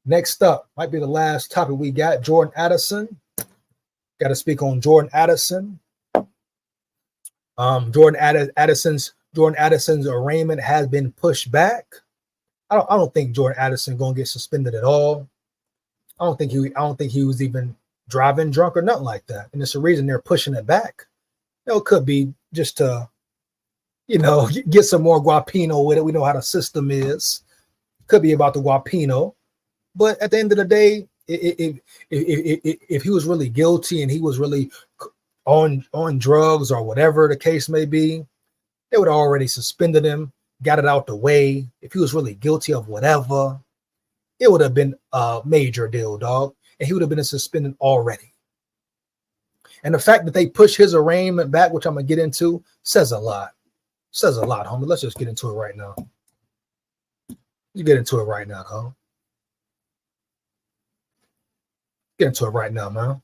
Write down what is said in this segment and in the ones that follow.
Next up, might be the last topic we got, Jordan Addison. Got to speak on Jordan Addison. Jordan Addison's arraignment has been pushed back. I don't think Jordan Addison gonna get suspended at all. I don't think he was even driving drunk or nothing like that. And it's the reason they're pushing it back. It could be just to, get some more guapino with it. We know how the system is. Could be about the guapino. But at the end of the day, if he was really guilty and he was really on drugs or whatever the case may be, they would have already suspended him, got it out the way. If he was really guilty of whatever, it would have been a major deal, dog. And he would have been suspended already. And the fact that they push his arraignment back, which I'm going to get into, says a lot. Says a lot, homie. Let's just get into it right now. You get into it right now, huh? Get into it right now, man.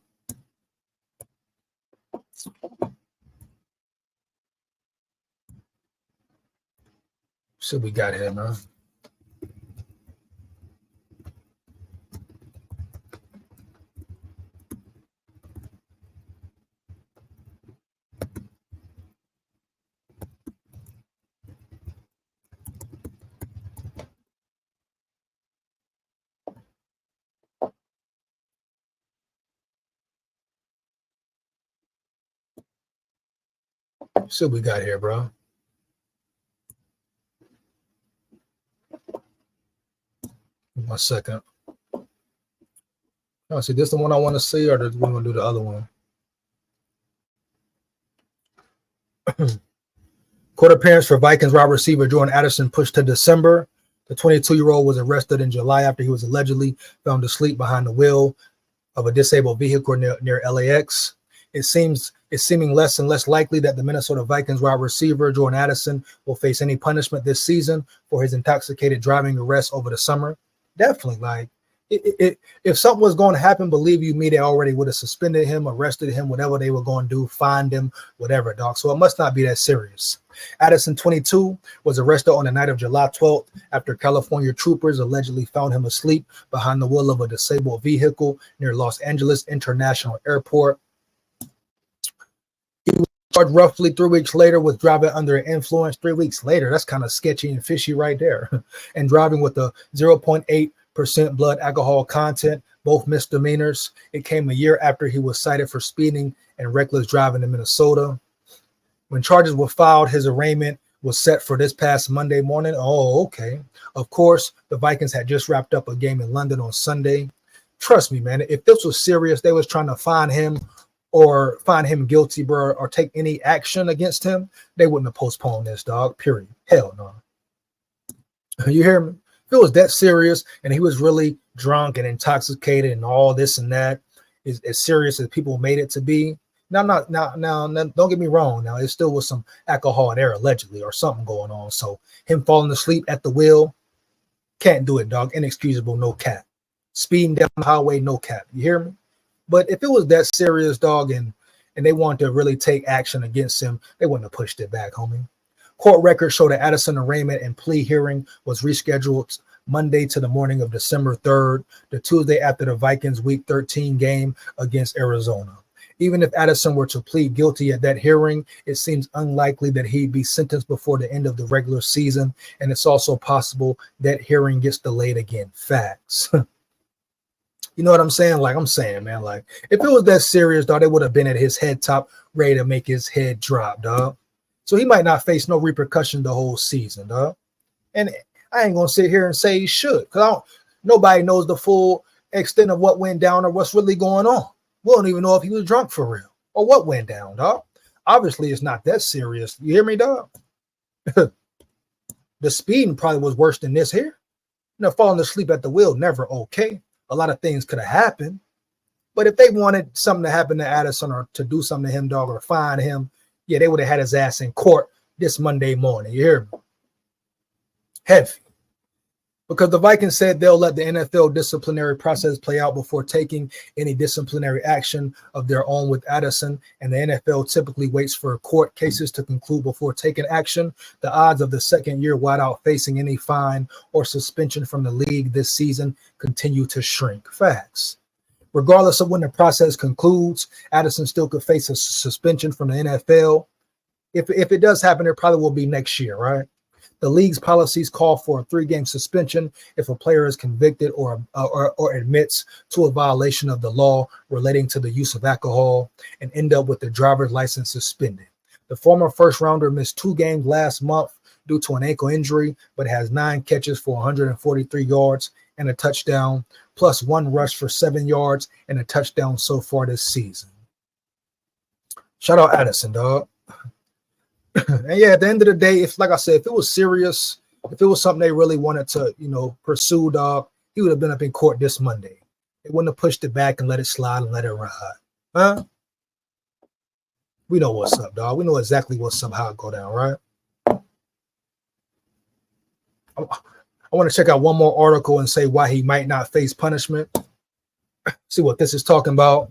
See what we got here, man. See what we got here, bro. One second. Oh, see, this the one I want to see, or do we want to do the other one? Court appearance for Vikings wide receiver Jordan Addison pushed to December. The 22-year-old was arrested in July after he was allegedly found asleep behind the wheel of a disabled vehicle near LAX. It's seeming less and less likely that the Minnesota Vikings wide receiver Jordan Addison will face any punishment this season for his intoxicated driving arrest over the summer. Definitely, like, if something was going to happen, believe you me, they already would have suspended him, arrested him, whatever they were going to do, fined him, whatever, dog. So it must not be that serious. Addison, 22, was arrested on the night of July 12th after California troopers allegedly found him asleep behind the wheel of a disabled vehicle near Los Angeles International Airport. He was charged roughly 3 weeks later with driving under influence. 3 weeks later, that's kind of sketchy and fishy right there. And driving with a 0.8% blood alcohol content, both misdemeanors. It came a year after he was cited for speeding and reckless driving in Minnesota. When charges were filed, his arraignment was set for this past Monday morning. Oh, okay. Of course, the Vikings had just wrapped up a game in London on Sunday. Trust me, man, if this was serious, they was trying to find him or find him guilty, bro, or take any action against him, they wouldn't have postponed this, dog, period. Hell no. You hear me? If it was that serious and he was really drunk and intoxicated and all this and that, is as serious as people made it to be. Now, don't get me wrong. Now, it still was some alcohol there, allegedly, or something going on. So him falling asleep at the wheel, can't do it, dog. Inexcusable, no cap. Speeding down the highway, no cap. You hear me? But if it was that serious, dog, and they wanted to really take action against him, they wouldn't have pushed it back, homie. Court records show that Addison arraignment and plea hearing was rescheduled Monday to the morning of December 3rd, the Tuesday after the Vikings Week 13 game against Arizona. Even if Addison were to plead guilty at that hearing, it seems unlikely that he'd be sentenced before the end of the regular season, and it's also possible that hearing gets delayed again. Facts. You know what I'm saying? Like I'm saying, man, like if it was that serious, dog, they would have been at his head top ready to make his head drop, dog. So he might not face no repercussion the whole season, dog. And I ain't gonna sit here and say he should, because nobody knows the full extent of what went down or what's really going on. We don't even know if he was drunk for real or what went down, dog. Obviously, it's not that serious. You hear me, dog? The speeding probably was worse than this here. Falling asleep at the wheel, never okay. A lot of things could have happened. But if they wanted something to happen to Addison or to do something to him, dog, or fine him, yeah, they would have had his ass in court this Monday morning. You hear me? Heavy. because the Vikings said they'll let the NFL disciplinary process play out before taking any disciplinary action of their own with Addison, and the NFL typically waits for court cases to conclude before taking action, the odds of the second-year wideout facing any fine or suspension from the league this season continue to shrink. Facts. Regardless of when the process concludes, Addison still could face a suspension from the NFL. If it does happen, it probably will be next year, right? The league's policies call for a 3-game suspension if a player is convicted or admits to a violation of the law relating to the use of alcohol and end up with the driver's license suspended. The former first-rounder missed 2 games last month due to an ankle injury, but has 9 catches for 143 yards and a touchdown, plus 1 rush for 7 yards and a touchdown so far this season. Shout out Addison, dog. And yeah, at the end of the day, if, like I said, if it was serious, if it was something they really wanted to, pursue, dog, he would have been up in court this Monday. They wouldn't have pushed it back and let it slide and let it ride. Huh? We know what's up, dog. We know exactly what's up, how it go down, right? I want to check out one more article and say why he might not face punishment. See what this is talking about.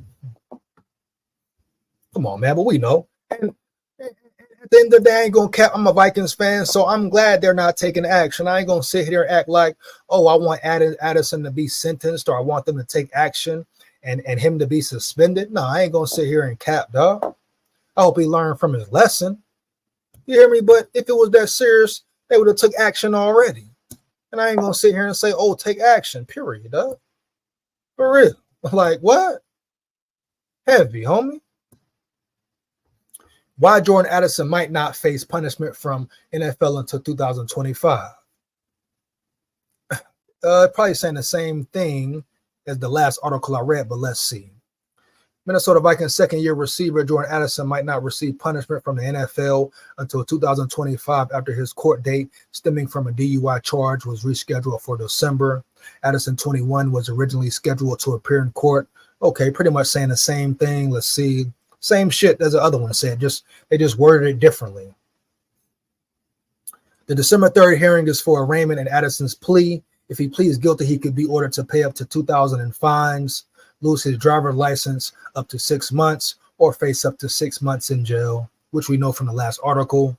Come on, man, but we know. And at the end of the day, I ain't gonna cap. I'm a Vikings fan, so I'm glad they're not taking action. I ain't gonna sit here and act like, oh, I want Addison to be sentenced or I want them to take action and him to be suspended. No, I ain't gonna sit here and cap, dog. I hope he learned from his lesson. You hear me? But if it was that serious, they would have took action already. And I ain't gonna sit here and say, oh, take action, period, dog. For real. Like, what? Heavy, homie. Why Jordan Addison might not face punishment from NFL until 2025. Probably saying the same thing as the last article I read, but let's see. Minnesota Vikings second-year receiver Jordan Addison might not receive punishment from the NFL until 2025 after his court date stemming from a DUI charge was rescheduled for December. Addison, 21, was originally scheduled to appear in court. Okay, pretty much saying the same thing. Let's see. Same shit as the other one said, they just worded it differently. The December 3rd hearing is for arraignment and Addison's plea. If he pleads guilty, he could be ordered to pay up to $2,000 in fines, lose his driver's license up to 6 months, or face up to 6 months in jail, which we know from the last article.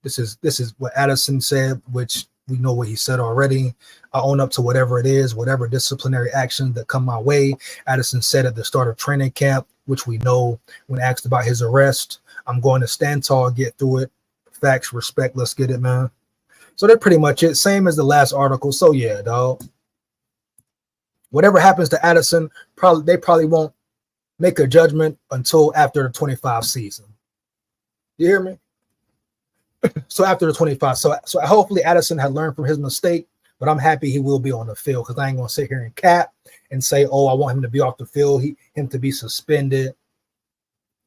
This is what Addison said, which we know what he said already. I own up to whatever it is, whatever disciplinary actions that come my way. Addison said at the start of training camp, which we know when asked about his arrest, I'm going to stand tall, get through it. Facts, respect, let's get it, man. So that's pretty much it. Same as the last article. So yeah, dog. Whatever happens to Addison, they probably won't make a judgment until after the 25 season. You hear me? So after the 25. So hopefully Addison had learned from his mistake, but I'm happy he will be on the field because I ain't going to sit here and cap and say, oh, I want him to be off the field, him to be suspended.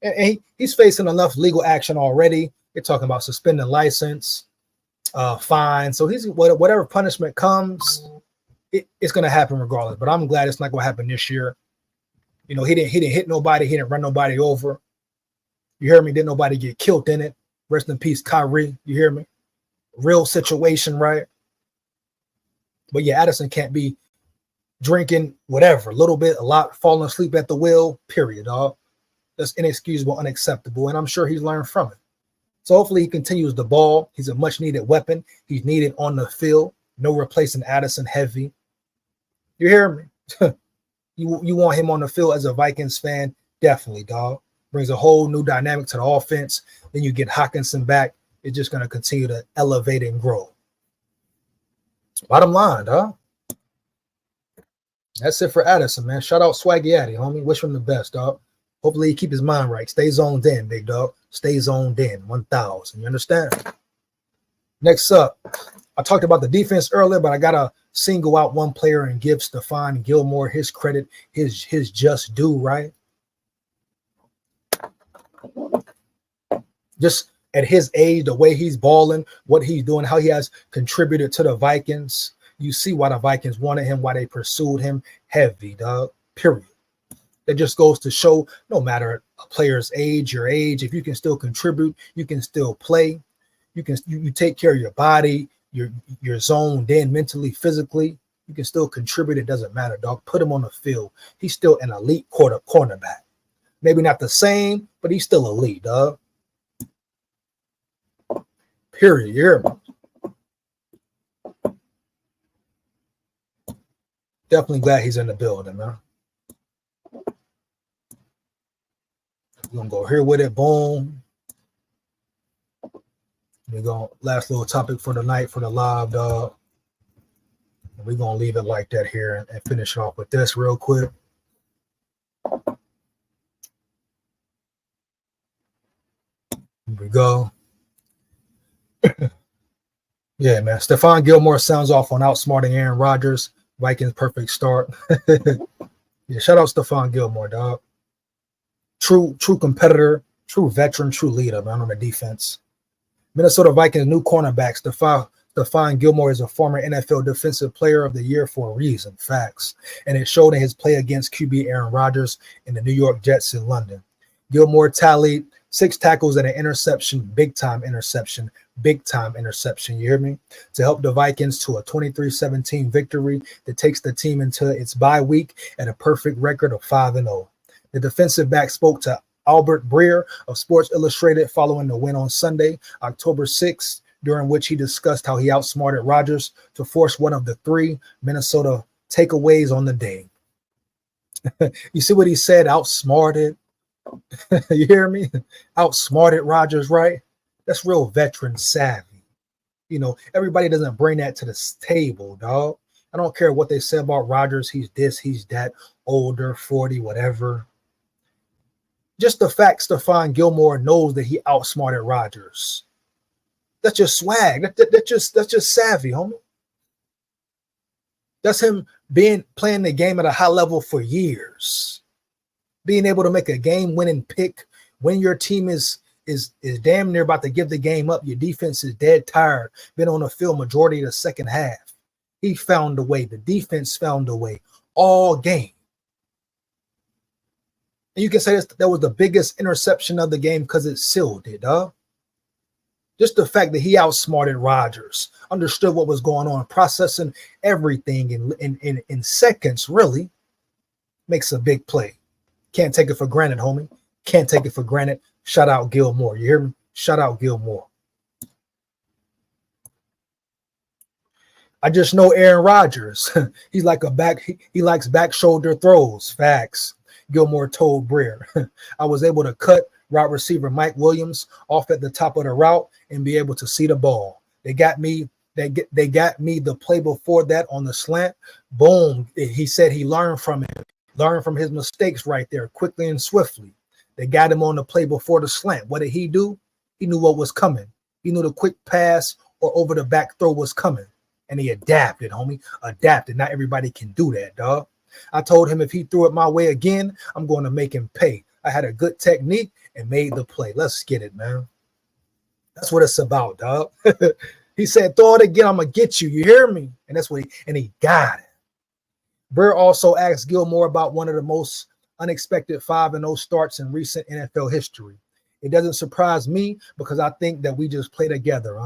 And he's facing enough legal action already. They're talking about suspending license, fine. So he's whatever punishment comes, it's going to happen regardless. But I'm glad it's not going to happen this year. You know, he didn't hit nobody. He didn't run nobody over. You hear me? Didn't nobody get killed in it. Rest in peace, Kyrie. You hear me? Real situation, right? But yeah, Addison can't be drinking whatever, a little bit, a lot, falling asleep at the wheel, period, dog. That's inexcusable, unacceptable, and I'm sure he's learned from it. So hopefully he continues the ball. He's a much-needed weapon. He's needed on the field. No replacing Addison heavy. You hear me? You want him on the field as a Vikings fan? Definitely, dog. Brings a whole new dynamic to the offense. Then you get Hockenson back. It's just going to continue to elevate and grow. Bottom line, dog. That's it for Addison, man. Shout out Swaggy Addy, homie. Wish him the best, dog. Hopefully he keep his mind right. Stay zoned in, big dog. Stay zoned in. 1,000. You understand? Next up, I talked about the defense earlier, but I got to single out one player and give Stephon Gilmore his credit, his just due, right? Just at his age, the way he's balling, what he's doing, how he has contributed to the Vikings. You see why the Vikings wanted him, why they pursued him heavy, dog, period. That just goes to show no matter a player's age, your age, if you can still contribute, you can still play. You take care of your body. you're zoned in mentally, physically, you can still contribute. It doesn't matter, dog. Put him on the field. He's still an elite cornerback. Maybe not the same, but he's still elite, dog. Period. You hear me? Definitely glad he's in the building, man. We're gonna go here with it. Boom. We're gonna last little topic for the night for the live, dog. We're gonna leave it like that here and finish off with this real quick. Here we go. Yeah, man. Stephon Gilmore sounds off on outsmarting Aaron Rodgers. Vikings perfect start. Yeah, shout out Stephon Gilmore, dog. True competitor, true veteran, true leader, man, on the defense. Minnesota Vikings new cornerback Stephon Gilmore is a former NFL Defensive Player of the Year for a reason. Facts. And it showed in his play against QB Aaron Rodgers in the New York Jets in London. Gilmore tallied 6 tackles and an interception, big time interception. You hear me? To help the Vikings to a 23-17 victory that takes the team into its bye week at a perfect record of 5-0. The defensive back spoke to Albert Breer of Sports Illustrated following the win on Sunday, October 6th, during which he discussed how he outsmarted Rodgers to force one of the 3 Minnesota takeaways on the day. You see what he said? Outsmarted. You hear me? Outsmarted Rodgers, right? That's real veteran savvy. You know, everybody doesn't bring that to the table, dog. I don't care what they say about Rodgers. He's this, he's that, older, 40, whatever. Just the fact Stephon Gilmore knows that he outsmarted Rodgers. That's just swag. That's just savvy, homie. That's him playing the game at a high level for years. Being able to make a game-winning pick when your team is damn near about to give the game up. Your defense is dead tired. Been on the field majority of the second half. He found a way. The defense found a way all game. And you can say that was the biggest interception of the game because it sealed it, dog. Just the fact that he outsmarted Rodgers, understood what was going on, processing everything in seconds, really, makes a big play. Can't take it for granted, homie. Can't take it for granted. Shout out Gilmore. You hear me? Shout out Gilmore. I just know Aaron Rodgers. He's like he likes back shoulder throws. Facts. Gilmore told Breer. I was able to cut wide receiver Mike Williams off at the top of the route and be able to see the ball. They got me the play before that on the slant. Boom. He said he learned from it. Learned from his mistakes right there quickly and swiftly. They got him on the play before the slant. What did he do? He knew what was coming. He knew the quick pass or over the back throw was coming. And he adapted, homie. Adapted. Not everybody can do that, dog. I told him if he threw it my way again, I'm going to make him pay. I had a good technique and made the play. Let's get it, man. That's what it's about, dog. He said, throw it again. I'm going to get you. You hear me? And that's what he got it. Breer also asked Gilmore about one of the most unexpected 5-0 starts in recent NFL history. It doesn't surprise me because I think that we just play together.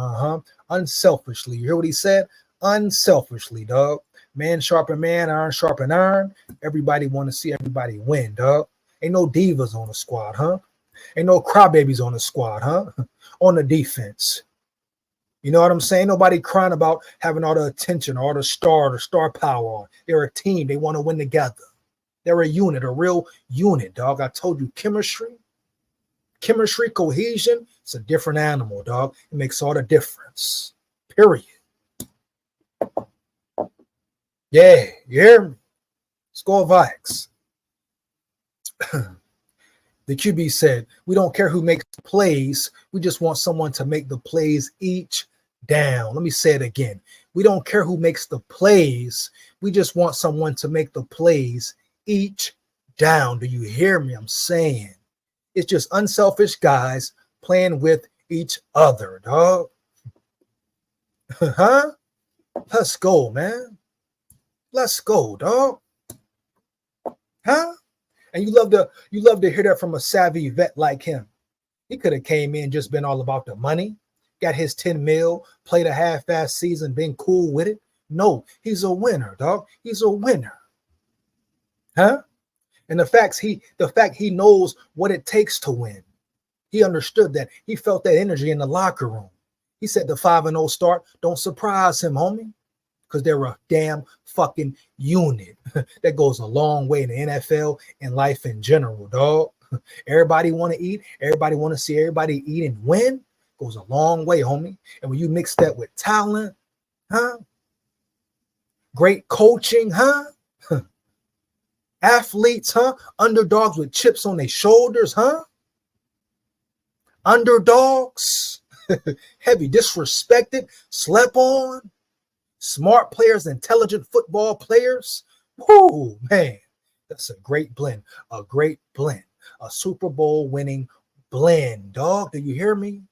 Unselfishly. You hear what he said? Unselfishly, dog. Man sharpen man, iron sharpen iron. Everybody want to see everybody win, dog. Ain't no divas on the squad, huh? Ain't no crybabies on the squad, huh? On the defense. You know what I'm saying? Nobody crying about having all the attention, all the star power. They're a team. They want to win together. They're a unit, a real unit, dog. I told you, chemistry, cohesion, it's a different animal, dog. It makes all the difference. Period. Yeah, you hear me? SKOL Vikes. The QB said, we don't care who makes the plays. We just want someone to make the plays each down. Let me say it again. We don't care who makes the plays. We just want someone to make the plays each down. Do you hear me? I'm saying it's just unselfish guys playing with each other, dog. Huh? Let's go, man. Let's go, dog. Huh? And you love to hear that from a savvy vet like him. He could have came in just been all about the money. got his 10 mil, played a half-ass season, been cool with it. No, he's a winner, dog. He's a winner. Huh? And the fact he knows what it takes to win. He understood that. He felt that energy in the locker room. He said the 5-0 start don't surprise him, homie, because they're a damn fucking unit. That goes a long way in the NFL and life in general, dog. Everybody want to eat. Everybody want to see everybody eat and win. Goes a long way, homie. And when you mix that with talent, huh? Great coaching, huh? Athletes, huh? Underdogs with chips on their shoulders, huh? Underdogs, heavy disrespected, slept on, smart players, intelligent football players. Whoo, man, that's a great blend, a Super Bowl winning blend, dog. Do you hear me?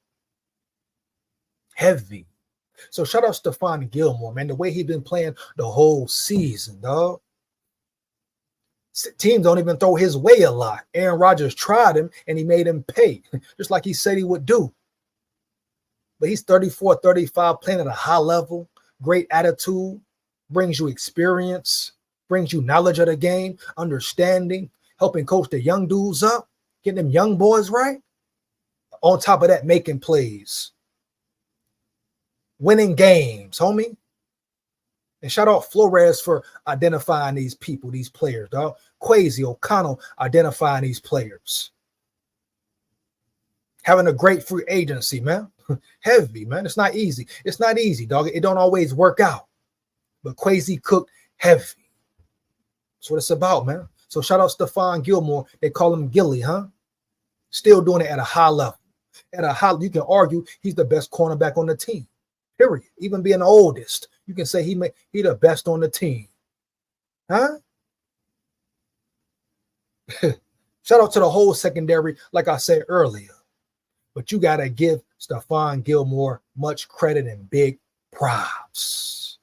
Heavy. So shout out Stephon Gilmore, man, the way he's been playing the whole season, dog. Teams don't even throw his way a lot. Aaron Rodgers tried him, and he made him pay, just like he said he would do. But he's 34, 35, playing at a high level, great attitude, brings you experience, brings you knowledge of the game, understanding, helping coach the young dudes up, getting them young boys right. On top of that, making plays, winning games, homie. And shout out Flores for identifying these people, these players, dog. Kwesi, O'Connell identifying these players. Having a great free agency, man. Heavy, man. It's not easy. It's not easy, dog. It don't always work out. But Kwesi cooked heavy. That's what it's about, man. So shout out Stephon Gilmore. They call him Gilly, huh? Still doing it at a high level. At a high, you can argue he's the best cornerback on the team. Period. Even being the oldest, you can say he the best on the team. Huh? Shout out to the whole secondary, like I said earlier. But you got to give Stephon Gilmore much credit and big props.